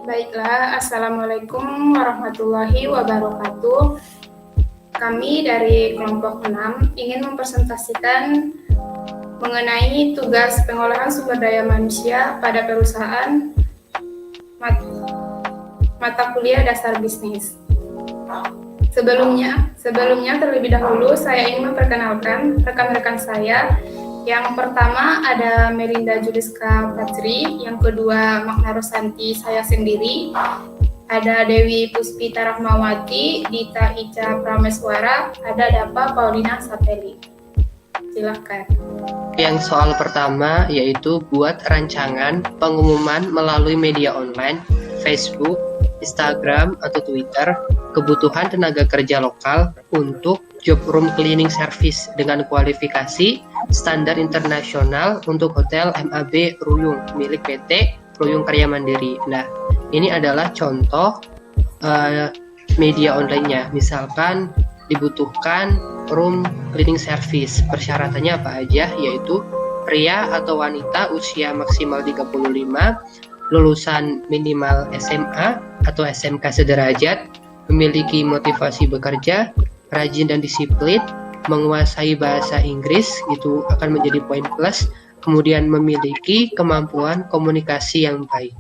Baiklah, Assalamualaikum warahmatullahi wabarakatuh. Kami dari kelompok 6 ingin mempresentasikan mengenai tugas pengolahan sumber daya manusia pada perusahaan mata kuliah dasar bisnis. Sebelumnya terlebih dahulu saya ingin memperkenalkan rekan-rekan saya. Yang pertama ada Melinda Juliska Fajri, yang kedua Magna Rosanti saya sendiri, ada Dewi Puspita Rahmawati, Dita Ica Prameswara, ada Dapa Paulina Sapeli. Silakan. Yang soal pertama yaitu buat rancangan pengumuman melalui media online, Facebook, Instagram, atau Twitter, kebutuhan tenaga kerja lokal untuk job room cleaning service dengan kualifikasi standar internasional untuk hotel MAB Ruyung milik PT Ruyung Karya Mandiri. Nah, ini adalah contoh media online-nya. Misalkan dibutuhkan room cleaning service. Persyaratannya apa aja? Yaitu pria atau wanita usia maksimal 35, lulusan minimal SMA atau SMK sederajat, memiliki motivasi bekerja, rajin dan disiplin, menguasai bahasa Inggris, itu akan menjadi poin plus, kemudian memiliki kemampuan komunikasi yang baik.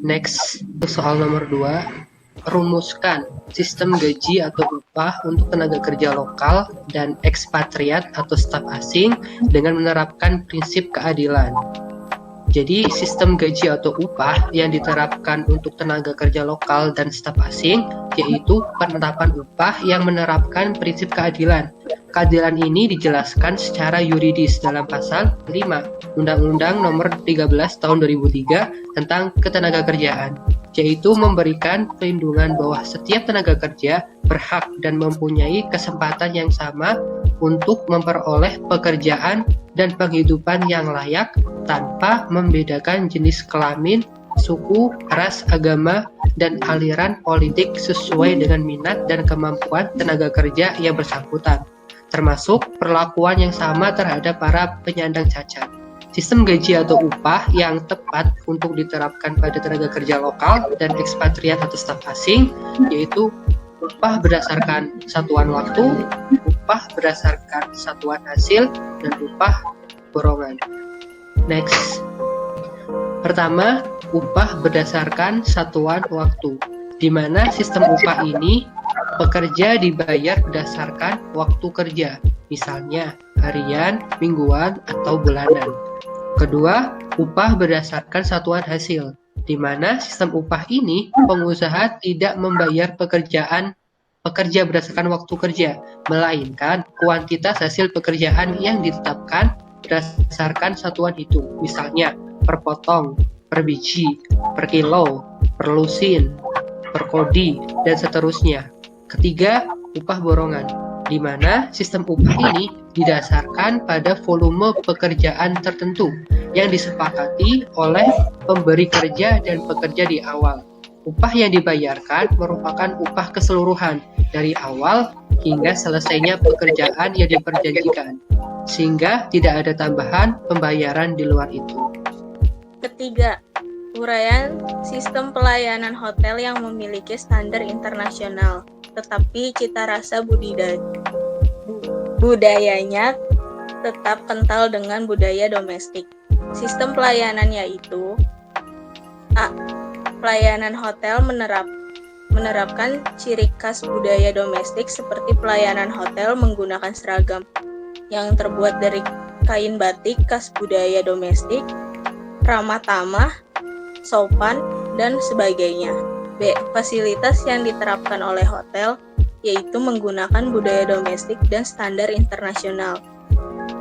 Next, soal nomor 2, rumuskan sistem gaji atau upah untuk tenaga kerja lokal dan ekspatriat atau staf asing dengan menerapkan prinsip keadilan. Jadi sistem gaji atau upah yang diterapkan untuk tenaga kerja lokal dan staf asing yaitu penetapan upah yang menerapkan prinsip keadilan. Keadilan ini dijelaskan secara yuridis dalam pasal 5 Undang-Undang Nomor 13 Tahun 2003 tentang Ketenagakerjaan, yaitu memberikan perlindungan bahwa setiap tenaga kerja berhak dan mempunyai kesempatan yang sama untuk memperoleh pekerjaan dan penghidupan yang layak tanpa membedakan jenis kelamin, suku, ras, agama, dan aliran politik sesuai dengan minat dan kemampuan tenaga kerja yang bersangkutan, termasuk perlakuan yang sama terhadap para penyandang cacat. Sistem gaji atau upah yang tepat untuk diterapkan pada tenaga kerja lokal dan ekspatriat atau staf asing yaitu upah berdasarkan satuan waktu, upah berdasarkan satuan hasil, dan upah borongan. Next. Pertama, upah berdasarkan satuan waktu, di mana sistem upah ini pekerja dibayar berdasarkan waktu kerja, misalnya harian, mingguan, atau bulanan. Kedua, upah berdasarkan satuan hasil, di mana sistem upah ini pengusaha tidak membayar pekerja berdasarkan waktu kerja, melainkan kuantitas hasil pekerjaan yang ditetapkan berdasarkan satuan itu, misalnya per potong, per biji, per kilo, per lusin, per kodi, dan seterusnya. Ketiga, upah borongan, di mana sistem upah ini didasarkan pada volume pekerjaan tertentu yang disepakati oleh pemberi kerja dan pekerja di awal. Upah yang dibayarkan merupakan upah keseluruhan dari awal hingga selesainya pekerjaan yang diperjanjikan, sehingga tidak ada tambahan pembayaran di luar itu. Ketiga, uraian sistem pelayanan hotel yang memiliki standar internasional, tetapi cita rasa budayanya tetap kental dengan budaya domestik. Sistem pelayanan yaitu A. Pelayanan hotel menerapkan ciri khas budaya domestik seperti pelayanan hotel menggunakan seragam yang terbuat dari kain batik khas budaya domestik, ramah tamah, sopan, dan sebagainya. B. Fasilitas yang diterapkan oleh hotel yaitu menggunakan budaya domestik dan standar internasional,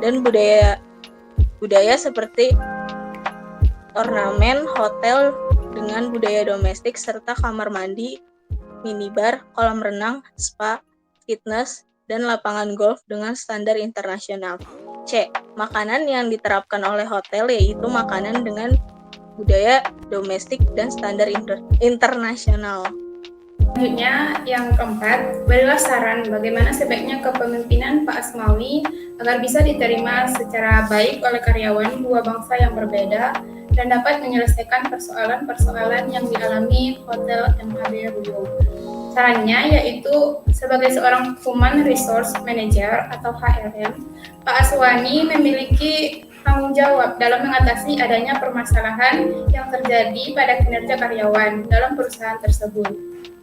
dan budaya seperti ornamen hotel dengan budaya domestik serta kamar mandi, minibar, kolam renang, spa, fitness, dan lapangan golf dengan standar internasional. C. Makanan yang diterapkan oleh hotel yaitu makanan dengan budaya domestik dan standar internasional. Selanjutnya, yang keempat, berilah saran bagaimana sebaiknya kepemimpinan Pak Asmawi agar bisa diterima secara baik oleh karyawan dua bangsa yang berbeda dan dapat menyelesaikan persoalan-persoalan yang dialami Hotel MHB Ruyung. Caranya yaitu sebagai seorang Human Resource Manager atau HRM, Pak Aswani memiliki tanggung jawab dalam mengatasi adanya permasalahan yang terjadi pada kinerja karyawan dalam perusahaan tersebut.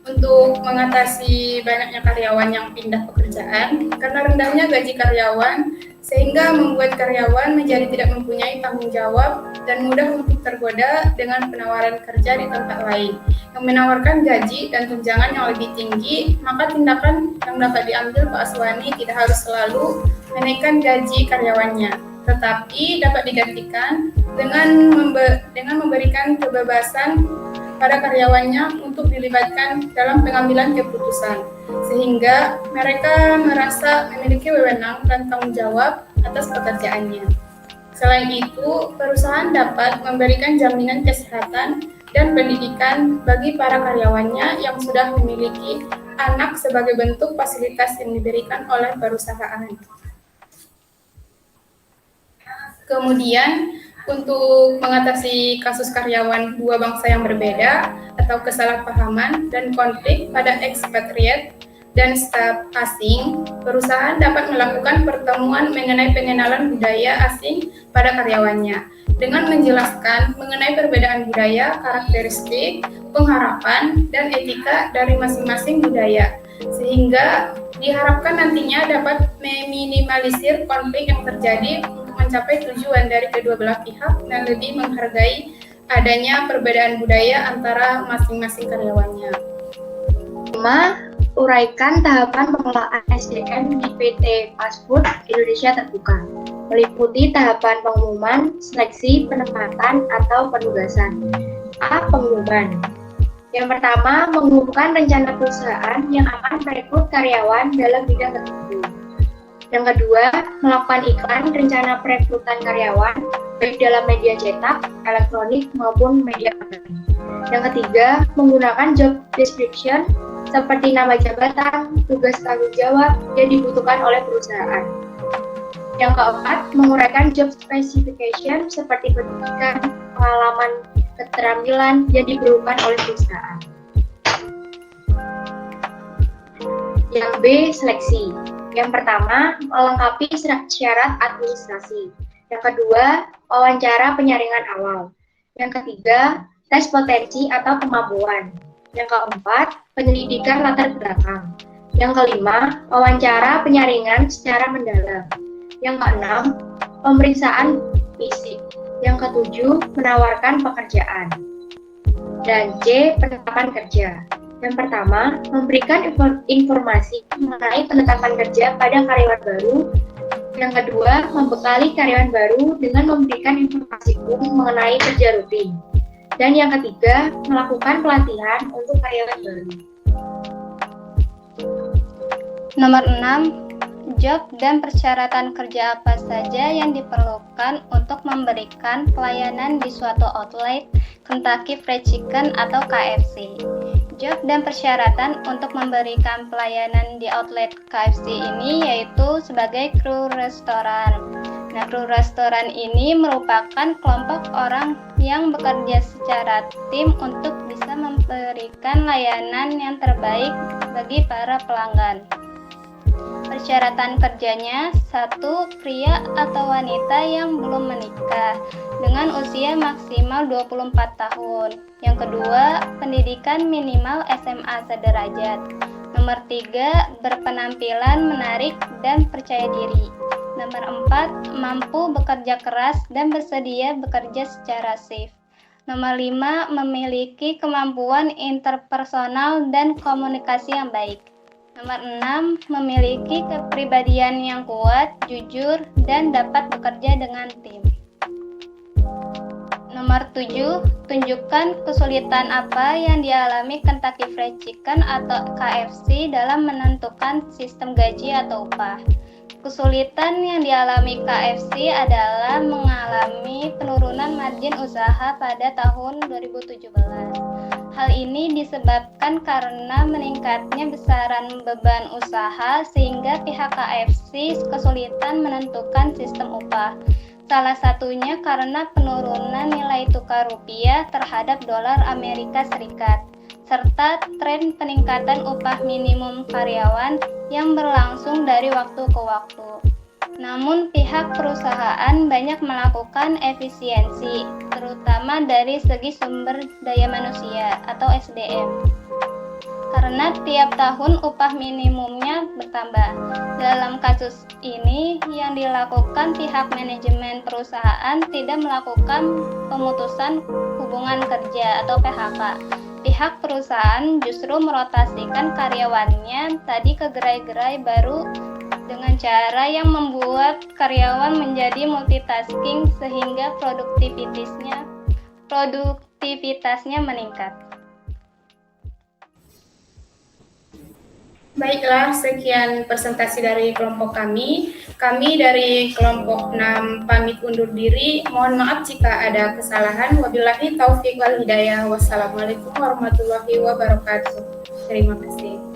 Untuk mengatasi banyaknya karyawan yang pindah pekerjaan karena rendahnya gaji karyawan, sehingga membuat karyawan menjadi tidak mempunyai tanggung jawab dan mudah untuk tergoda dengan penawaran kerja di tempat lain yang menawarkan gaji dan tunjangan yang lebih tinggi. Maka tindakan yang dapat diambil Pak Aswani tidak harus selalu menaikkan gaji karyawannya, tetapi dapat digantikan dengan memberikan kebebasan pada karyawannya untuk dilibatkan dalam pengambilan keputusan, sehingga mereka merasa memiliki wewenang dan tanggung jawab atas pekerjaannya. Selain itu, perusahaan dapat memberikan jaminan kesehatan dan pendidikan bagi para karyawannya yang sudah memiliki anak sebagai bentuk fasilitas yang diberikan oleh perusahaan. Kemudian, untuk mengatasi kasus karyawan dua bangsa yang berbeda atau kesalahpahaman dan konflik pada ekspatriat dan staf asing, perusahaan dapat melakukan pertemuan mengenai pengenalan budaya asing pada karyawannya dengan menjelaskan mengenai perbedaan budaya, karakteristik, pengharapan, dan etika dari masing-masing budaya, sehingga diharapkan nantinya dapat meminimalisir konflik yang terjadi mencapai tujuan dari kedua belah pihak dan lebih menghargai adanya perbedaan budaya antara masing-masing karyawannya. 5. Uraikan tahapan pengelolaan SDM di PT Fast Food Indonesia Terbuka, meliputi tahapan pengumuman, seleksi, penempatan, atau penugasan. A. Pengumuman. Yang pertama, mengumumkan rencana perusahaan yang akan merekrut karyawan dalam bidang tertentu. Yang kedua, melakukan iklan rencana perekrutan karyawan, baik dalam media cetak, elektronik, maupun media online. Yang ketiga, menggunakan job description seperti nama jabatan, tugas tanggung jawab yang dibutuhkan oleh perusahaan. Yang keempat, menguraikan job specification seperti pendidikan, pengalaman, keterampilan yang diperlukan oleh perusahaan. Yang B, seleksi. Yang pertama, melengkapi syarat administrasi. Yang kedua, wawancara penyaringan awal. Yang ketiga, tes potensi atau kemampuan. Yang keempat, penyelidikan latar belakang. Yang kelima, wawancara penyaringan secara mendalam. Yang keenam, pemeriksaan fisik. Yang ketujuh, menawarkan pekerjaan. Dan C, penetapan kerja. Yang pertama, memberikan informasi mengenai penetapan kerja pada karyawan baru. Yang kedua, membekali karyawan baru dengan memberikan informasi umum mengenai kerja rutin. Dan yang ketiga, melakukan pelatihan untuk karyawan baru. Nomor 6. Job dan persyaratan kerja apa saja yang diperlukan untuk memberikan pelayanan di suatu outlet Kentucky Fried Chicken atau KFC. Job dan persyaratan untuk memberikan pelayanan di outlet KFC ini yaitu sebagai kru restoran. Nah, kru restoran ini merupakan kelompok orang yang bekerja secara tim untuk bisa memberikan layanan yang terbaik bagi para pelanggan. Persyaratan kerjanya, 1. Pria atau wanita yang belum menikah dengan usia maksimal 24 tahun. Yang kedua, pendidikan minimal SMA sederajat. Nomor 3, berpenampilan menarik dan percaya diri. Nomor 4, mampu bekerja keras dan bersedia bekerja secara shift. Nomor 5, memiliki kemampuan interpersonal dan komunikasi yang baik. Nomor 6, memiliki kepribadian yang kuat, jujur, dan dapat bekerja dengan tim. Nomor 7, tunjukkan kesulitan apa yang dialami Kentucky Fried Chicken atau KFC dalam menentukan sistem gaji atau upah. Kesulitan yang dialami KFC adalah mengalami penurunan margin usaha pada tahun 2017. Hal ini disebabkan karena meningkatnya besaran beban usaha sehingga pihak KFC kesulitan menentukan sistem upah. Salah satunya karena penurunan nilai tukar rupiah terhadap dolar Amerika Serikat, serta tren peningkatan upah minimum karyawan yang berlangsung dari waktu ke waktu. Namun pihak perusahaan banyak melakukan efisiensi, terutama dari segi sumber daya manusia atau SDM. Karena tiap tahun upah minimumnya bertambah. Dalam kasus ini, yang dilakukan pihak manajemen perusahaan tidak melakukan pemutusan hubungan kerja atau PHK. Pihak perusahaan justru merotasikan karyawannya tadi ke gerai-gerai baru dengan cara yang membuat karyawan menjadi multitasking sehingga produktivitasnya meningkat. Baiklah, sekian presentasi dari kelompok kami. Kami dari kelompok 6 pamit undur diri. Mohon maaf jika ada kesalahan. Wabillahi taufiq wal hidayah. Wassalamualaikum warahmatullahi wabarakatuh. Terima kasih.